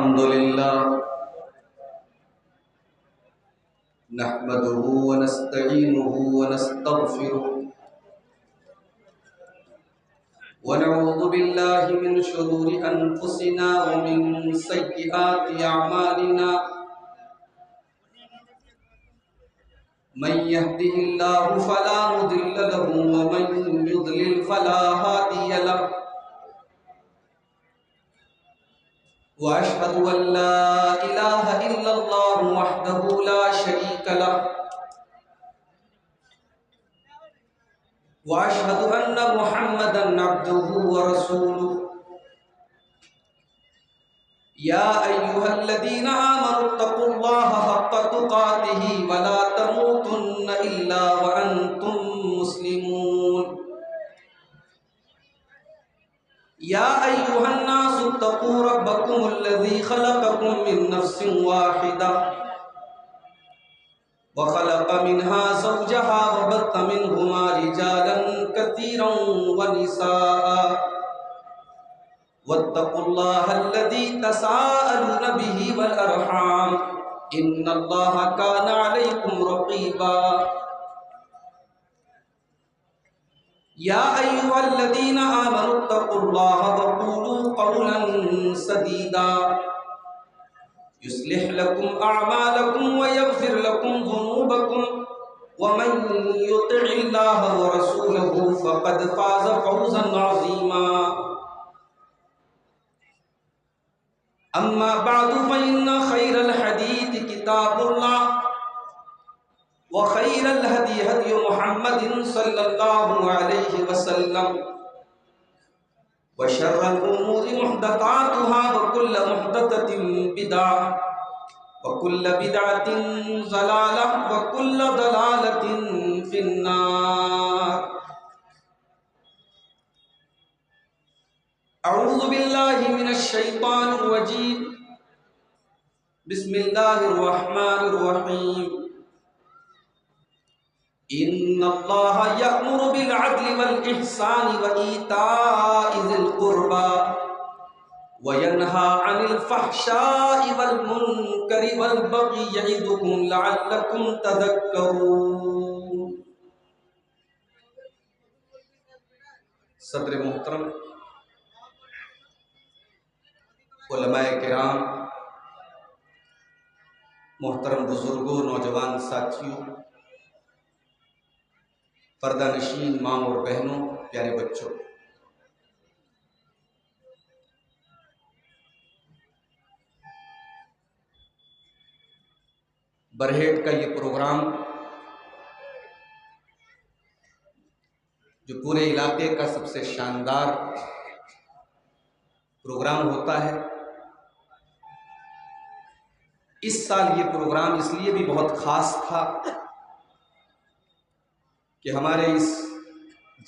अल्हम्दुलिल्लाह नहमदुहु व नस्तईनुहु व नस्तगफिरुहु व नऊज़ु बिल्लाहि मिन शुरूरि अनफुसिना व मिन सय्यिआति अअमालिना मन यहदिहिल्लाहु फला मुदिल्ल लहु व मन युद्लिल फला हादिय लहु व अशहदु अन ला इलाहा इल्लल्लाहु वहदहु ला शरीक लहु व अशहदु अन्न मुहम्मदन अब्दुहु व रसूलुहु या अय्युहल्लज़ीना आमनुत्तक़ुल्लाहा हक़्क़ तुक़ातिही व ला तमूतुन्न इल्ला व अंतुम मुस्लिमून या अय्युहन्नासुत्तक़ू रब्बकुमुल्लज़ी ख़लक़कुम मिन नफ़्सिन वाहिदा व ख़लक़ मिन्हा ज़ौजहा व बत्थ मिन्हुमा रिजालन कसीरन व निसाअ वत्तक़ुल्लाहल्लज़ी तसाअलून बिही वल अरहाम इन्नल्लाहा काना अलैकुम रक़ीबा या अय्युहल्लज़ीना आमनुत्तक़ुल्लाहा व क़ूलू क़ौलन सदीदा युस्लिह लकुम अअमालकुम व यग़फ़िर लकुम ज़ुनूबकुम व मन युतिइल्लाह व रसूलहु फ़क़द फ़ाज़ फ़ौज़न अज़ीमा अम्मा बअदु फ़इन्न खैरल हदीस किताबुल्लाह व खैरल हदी हदी मुहम्मदिन सल्लल्लाहु अलैहि वसल्लम व शर्रल उमूरि मुहदसातुहा व कुल्ल मुहदसतिन बिदअह व कुल्ल बिदअतिन ज़लालह व कुल्ल ज़लालतिन फिन्नार अऊज़ु बिल्लाहि मिनश शैतानिर रजीम बिस्मिल्लाहिर रहमानिर रहीम इन्नल्लाहा यअमुरु बिल अदलि वल इहसानि व ईताइ ज़िल क़ुर्बा व यन्हा अनिल फ़हशाइ वल मुनकरि वल बग़ि यइज़ुकुम लअल्लकुम तज़क्करून। सदर मोहतरम, उलमाए किराम, मोहतरम बुजुर्गों, नौजवान साथियों, पर्दा नशीन माँ और बहनों, प्यारे बच्चों, बरहेट का ये प्रोग्राम जो पूरे इलाके का सबसे शानदार प्रोग्राम होता है, इस साल ये प्रोग्राम इसलिए भी बहुत ख़ास था कि हमारे इस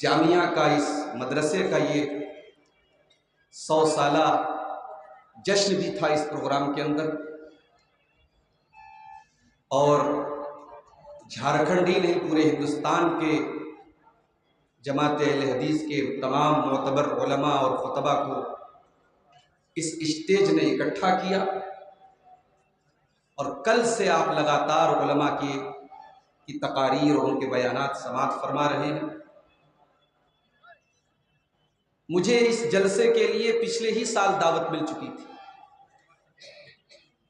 जामिया का, इस मदरसे का ये 100 साला जश्न भी था इस प्रोग्राम के अंदर। और झारखंड ही नहीं, पूरे हिंदुस्तान के जमात अहले हदीस के तमाम मोतबर उलमा और खुतबा को इस स्टेज ने इकट्ठा किया। और कल से आप लगातार उलमा की तकारीर और उनके बयानात समाअत फरमा रहे हैं। मुझे इस जलसे के लिए पिछले ही साल दावत मिल चुकी थी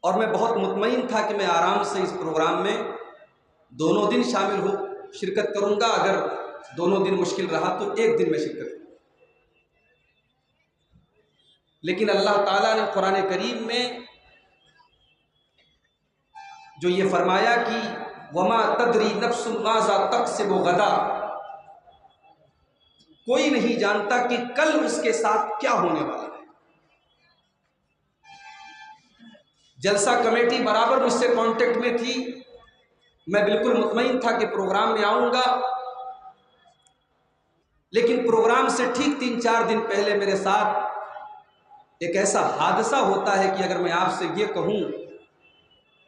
और मैं बहुत मुतमईन था कि मैं आराम से इस प्रोग्राम में दोनों दिन शामिल हो शिरकत करूंगा। अगर दोनों दिन मुश्किल रहा तो एक दिन में शिरकत करूंगा। लेकिन अल्लाह ताला ने कुरान करीम में जो ये फरमाया कि वमा तदरी नफ्सुन माज़ा तक्सिबु गदा, कोई नहीं जानता कि कल उसके साथ क्या होने वाला है। जलसा कमेटी बराबर मुझसे कांटेक्ट में थी। मैं बिल्कुल मुतमईन था कि प्रोग्राम में आऊंगा, लेकिन प्रोग्राम से ठीक 3-4 दिन पहले मेरे साथ एक ऐसा हादसा होता है कि अगर मैं आपसे ये कहूं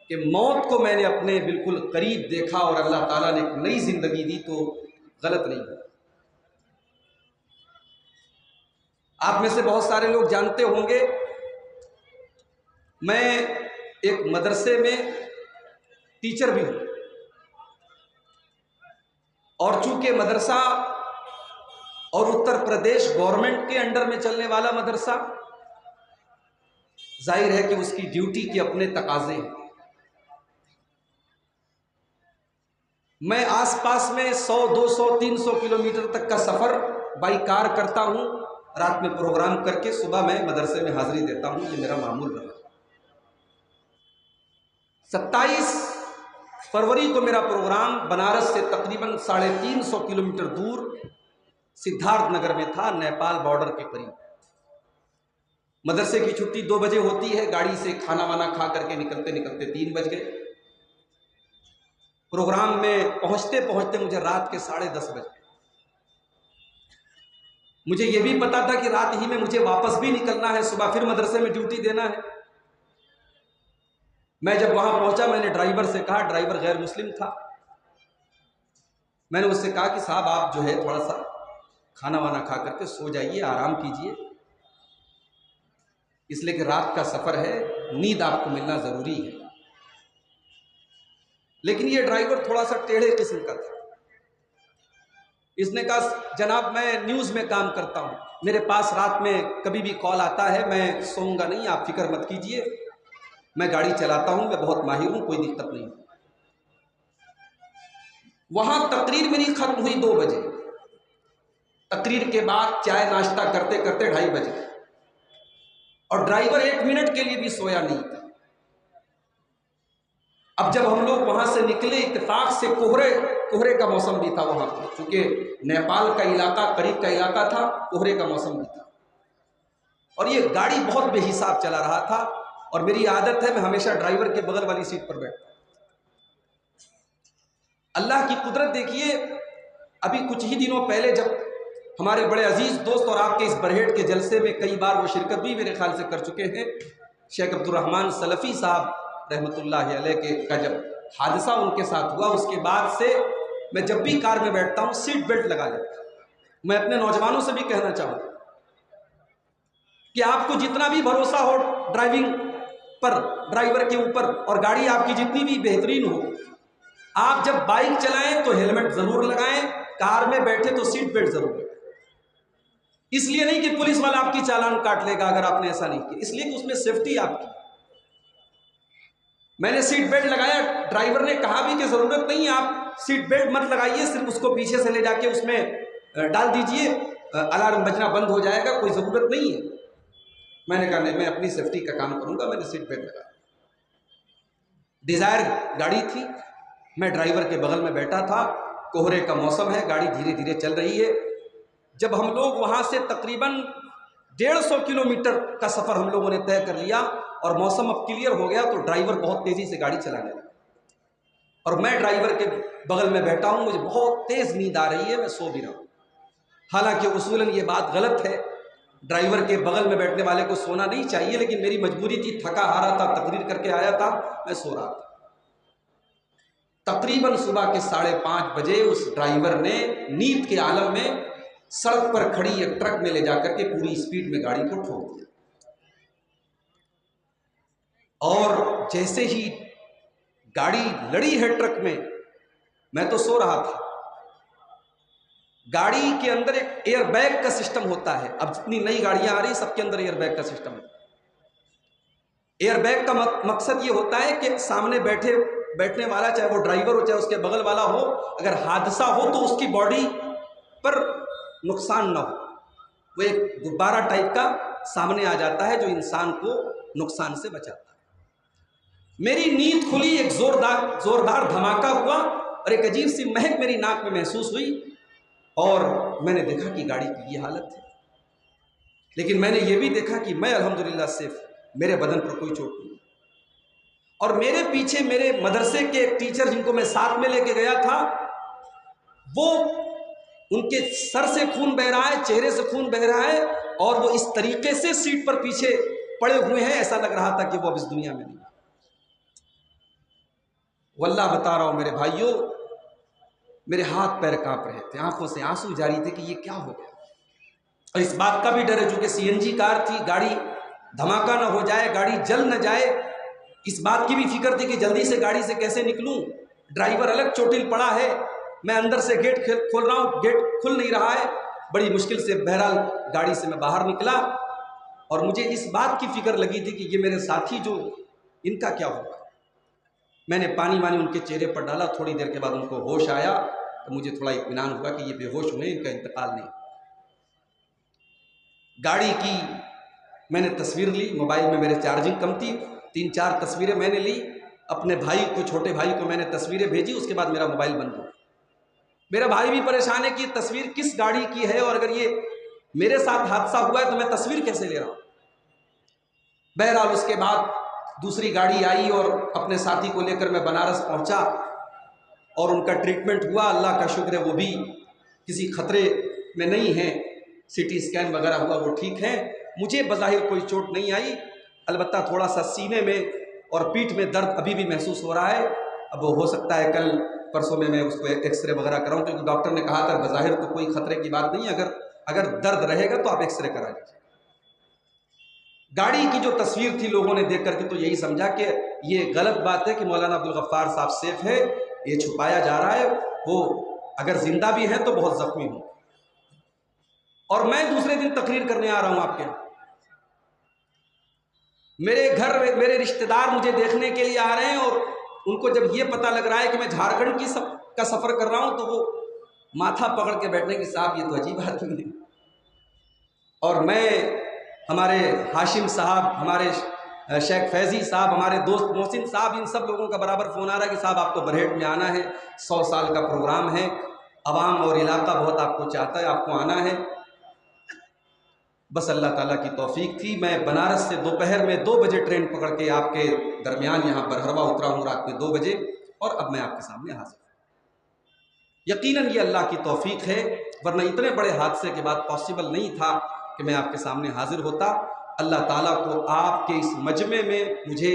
कि मौत को मैंने अपने बिल्कुल करीब देखा और अल्लाह ताला ने एक नई जिंदगी दी तो गलत नहीं है। आप में से बहुत सारे लोग जानते होंगे मैं एक मदरसे में टीचर भी हूँ, और चूंकि मदरसा और उत्तर प्रदेश गवर्नमेंट के अंडर में चलने वाला मदरसा, जाहिर है कि उसकी ड्यूटी के अपने तकाजे हैं। मैं आसपास में 100, 200, 300 किलोमीटर तक का सफ़र बाई कार करता हूँ, रात में प्रोग्राम करके सुबह मैं मदरसे में हाजिरी देता हूँ। ये मेरा मामूल रहा। 27 फरवरी को मेरा प्रोग्राम बनारस से तकरीबन 350 किलोमीटर दूर सिद्धार्थ नगर में था, नेपाल बॉर्डर के करीब। मदरसे की छुट्टी 2 बजे होती है, गाड़ी से खाना वाना खा करके निकलते निकलते 3 बज गए। प्रोग्राम में पहुंचते पहुंचते मुझे रात के 10:30 बज गए। मुझे यह भी पता था कि रात ही में मुझे वापस भी निकलना है, सुबह फिर मदरसे में ड्यूटी देना है। मैं जब वहां पहुंचा, मैंने ड्राइवर से कहा, ड्राइवर गैर मुस्लिम था, मैंने उससे कहा कि साहब आप जो है थोड़ा सा खाना वाना खा करके सो जाइए, आराम कीजिए, इसलिए कि रात का सफ़र है, नींद आपको मिलना ज़रूरी है। लेकिन ये ड्राइवर थोड़ा सा टेढ़े किस्म का था। इसने कहा, जनाब मैं न्यूज़ में काम करता हूँ, मेरे पास रात में कभी भी कॉल आता है, मैं सोऊंगा नहीं, आप फिक्र मत कीजिए, मैं गाड़ी चलाता हूँ, मैं बहुत माहिर हूँ, कोई दिक्कत नहीं। वहाँ तकरीर मेरी ख़त्म हुई 2 बजे। तकरीर के बाद चाय नाश्ता करते करते 2:30 बज गए, और ड्राइवर 1 मिनट के लिए भी सोया नहीं था। अब जब हम लोग वहां से निकले, इत्तेफाक से कोहरे का मौसम भी था वहां पर, क्योंकि नेपाल का इलाका करीब का इलाका था, कोहरे का मौसम भी था, और ये गाड़ी बहुत बेहिसाब चला रहा था। और मेरी आदत है, मैं हमेशा ड्राइवर के बगल वाली सीट पर बैठता। अल्लाह की कुदरत देखिए, अभी कुछ ही दिनों पहले जब हमारे बड़े अजीज दोस्त और आपके इस बरहेट के जलसे में कई बार वो शिरकत भी मेरे ख्याल से कर चुके हैं, शेख अब्दुर्रहमान सलफ़ी साहब रहमतुल्लाह अलैह के का जब हादसा उनके साथ हुआ, उसके बाद से मैं जब भी कार में बैठता हूँ सीट बेल्ट लगा लेता हूँ। मैं अपने नौजवानों से भी कहना चाहूँगा कि आपको जितना भी भरोसा हो ड्राइविंग पर, ड्राइवर के ऊपर, और गाड़ी आपकी जितनी भी बेहतरीन हो, आप जब बाइक चलाएं तो हेलमेट ज़रूर लगाएं, कार में बैठे तो सीट बेल्ट ज़रूर लगाएं। इसलिए नहीं कि पुलिस वाला आपकी चालान काट लेगा अगर आपने ऐसा नहीं किया, इसलिए कि उसमें सेफ्टी आपकी। मैंने सीट बेल्ट लगाया, ड्राइवर ने कहा भी कि ज़रूरत नहीं है, आप सीट बेल्ट मत लगाइए, सिर्फ उसको पीछे से ले जाके उसमें डाल दीजिए, अलार्म बजना बंद हो जाएगा, कोई ज़रूरत नहीं है। मैंने कहा नहीं, मैं अपनी सेफ्टी का काम करूंगा, मैंने सीट बेल्ट लगाया। डिज़ायर गाड़ी थी, मैं ड्राइवर के बगल में बैठा था, कोहरे का मौसम है, गाड़ी धीरे धीरे चल रही है। जब हम लोग वहाँ से तकरीबन 150 किलोमीटर का सफ़र हम लोगों ने तय कर लिया और मौसम अब क्लियर हो गया, तो ड्राइवर बहुत तेज़ी से गाड़ी चलाने लगा, और मैं ड्राइवर के बगल में बैठा हूँ, मुझे बहुत तेज़ नींद आ रही है, मैं सो भी रहा हूँ। हालांकि उसूलन ये बात गलत है, ड्राइवर के बगल में बैठने वाले को सोना नहीं चाहिए, लेकिन मेरी मजबूरी थी, थका हारा था, तकरीर करके आया था, मैं सो रहा था। तकरीबन सुबह के 5:30 बजे उस ड्राइवर ने नींद के आलम में सड़क पर खड़ी एक ट्रक में ले जाकर के पूरी स्पीड में गाड़ी को ठोक दिया, और जैसे ही गाड़ी लड़ी है ट्रक में, मैं तो सो रहा था, गाड़ी के अंदर एक एयरबैग का सिस्टम होता है। अब जितनी नई गाड़ियां आ रही सबके अंदर एयरबैग का सिस्टम है। एयरबैग का मकसद ये होता है कि सामने बैठने वाला, चाहे वो ड्राइवर हो चाहे उसके बगल वाला हो, अगर हादसा हो तो उसकी बॉडी पर नुकसान ना हो। वो एक गुब्बारा टाइप का सामने आ जाता है जो इंसान को नुकसान से बचाता है। मेरी नींद खुली, एक जोरदार धमाका हुआ और एक अजीब सी महक मेरी नाक में महसूस हुई, और मैंने देखा कि गाड़ी की ये हालत है। लेकिन मैंने ये भी देखा कि मैं अल्हम्दुलिल्लाह सेफ, मेरे बदन पर कोई चोट नहीं। और मेरे पीछे मेरे मदरसे के एक टीचर जिनको मैं साथ में लेके गया था, वो उनके सर से खून बह रहा है, चेहरे से खून बह रहा है, और वो इस तरीके से सीट पर पीछे पड़े हुए हैं, ऐसा लग रहा था कि वो अब इस दुनिया में नहीं। वल्लाह बता रहा हूं मेरे भाइयों, मेरे हाथ पैर कांप रहे थे, आंखों से आंसू जारी थे कि ये क्या हो गया। और इस बात का भी डर है, चूंकि सीएनजी कार थी, गाड़ी धमाका ना हो जाए, गाड़ी जल न जाए, इस बात की भी फिक्र थी कि जल्दी से गाड़ी से कैसे निकलूं। ड्राइवर अलग चोटिल पड़ा है, मैं अंदर से गेट खोल रहा हूँ, गेट खुल नहीं रहा है। बड़ी मुश्किल से बहरहाल गाड़ी से मैं बाहर निकला और मुझे इस बात की फिक्र लगी थी कि ये मेरे साथी जो, इनका क्या होगा। मैंने पानी वानी उनके चेहरे पर डाला, थोड़ी देर के बाद उनको होश आया तो मुझे थोड़ा इत्मीनान हुआ कि ये बेहोश हुए, इनका इंतकाल नहीं। गाड़ी की मैंने तस्वीर ली, मोबाइल में मेरे चार्जिंग कम थी, 3-4 तस्वीरें मैंने ली। अपने भाई को, छोटे भाई को मैंने तस्वीरें भेजी, उसके बाद मेरा मोबाइल बंद हो। मेरा भाई भी परेशान है कि तस्वीर किस गाड़ी की है और अगर ये मेरे साथ हादसा हुआ है तो मैं तस्वीर कैसे ले रहा हूं। बहरहाल उसके बाद दूसरी गाड़ी आई और अपने साथी को लेकर मैं बनारस पहुंचा और उनका ट्रीटमेंट हुआ। अल्लाह का शुक्र है वो भी किसी खतरे में नहीं है, सीटी स्कैन वगैरह हुआ, वो ठीक है। मुझे बज़ाहिर कोई चोट नहीं आई, अलबत्ता थोड़ा सा सीने में और पीठ में दर्द अभी भी महसूस हो रहा है। अब वो हो सकता है कल परसों में मैं उसको एक्सरे वगैरह कराऊं, क्योंकि डॉक्टर ने कहा था बज़ाहिर तो कोई खतरे की बात नहीं, अगर दर्द रहेगा तो आप एक्सरे करा लीजिए। गाड़ी की जो तस्वीर थी लोगों ने देख करके तो यही समझा कि ये गलत बात है कि मौलाना अब्दुल गफ्फार साहब सेफ है, ये छुपाया जा रहा है, वो अगर जिंदा भी है तो बहुत जख्मी हूं। और मैं दूसरे दिन तकरीर करने आ रहा हूं आपके, मेरे घर मेरे रिश्तेदार मुझे देखने के लिए आ रहे हैं और उनको जब ये पता लग रहा है कि मैं झारखंड का सफ़र कर रहा हूं तो वो माथा पकड़ के बैठने की, साहब ये तो अजीब आदमी है। और मैं, हमारे हाशिम साहब, हमारे शेख फैज़ी साहब, हमारे दोस्त मोहसिन साहब, इन सब लोगों का बराबर फ़ोन आ रहा है कि साहब आपको बरहेट में आना है, 100 साल का प्रोग्राम है, अवाम और इलाका बहुत आपको चाहता है, आपको आना है। बस अल्लाह ताला की तौफीक थी, मैं बनारस से दोपहर में 2 बजे ट्रेन पकड़ के आपके दरमियान यहाँ बरहरवा उतरा हूँ रात में 2 बजे, और अब मैं आपके सामने हाजिर हूँ। यकीनन ये अल्लाह की तौफीक है, वरना इतने बड़े हादसे के बाद पॉसिबल नहीं था कि मैं आपके सामने हाजिर होता। अल्लाह ताला को आपके इस मजमे में मुझे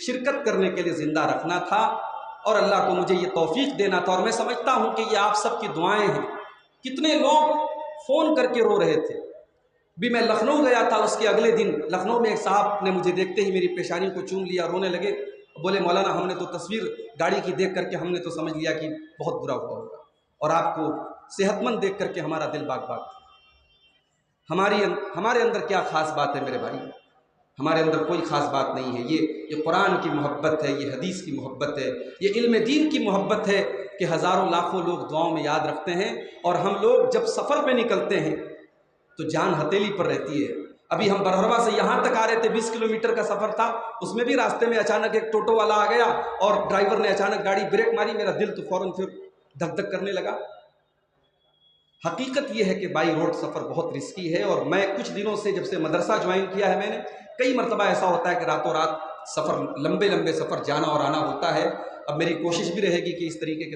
शिरकत करने के लिए ज़िंदा रखना था और अल्लाह को मुझे ये तौफीक देना था। और मैं समझता हूँ कि ये आप सबकी दुआएं हैं। कितने लोग फ़ोन करके रो रहे थे। भी मैं लखनऊ गया था, उसके अगले दिन लखनऊ में एक साहब ने मुझे देखते ही मेरी पेशानी को चूम लिया, रोने लगे, बोले मौलाना हमने तो तस्वीर गाड़ी की देख करके हमने तो समझ लिया कि बहुत बुरा हुआ होगा, और आपको सेहतमंद देख करके हमारा दिल बाग बाग। हमारे अंदर क्या ख़ास बात है मेरे भाई? हमारे अंदर कोई ख़ास बात नहीं है। ये कुरान की मोहब्बत है, ये हदीस की मोहब्बत है, ये इल्म दीन की मोहब्बत है कि हज़ारों लाखों लोग दुआओं में याद रखते हैं। और हम लोग जब सफ़र पे निकलते हैं तो जान हथेली पर रहती है। अभी हम बरहरवा से यहाँ तक आ रहे थे, 20 किलोमीटर का सफ़र था, उसमें भी रास्ते में अचानक एक टोटो वाला आ गया और ड्राइवर ने अचानक गाड़ी ब्रेक मारी, मेरा दिल तो फ़ौरन फिर धक धक करने लगा। हकीकत यह है कि बाई रोड सफ़र बहुत रिस्की है। और मैं कुछ दिनों से, जब से मदरसा ज्वाइन किया है मैंने, कई मरतबा ऐसा होता है कि रातों रात सफ़र, लंबे लंबे सफ़र जाना और आना होता है। अब मेरी कोशिश भी रहेगी कि इस तरीके के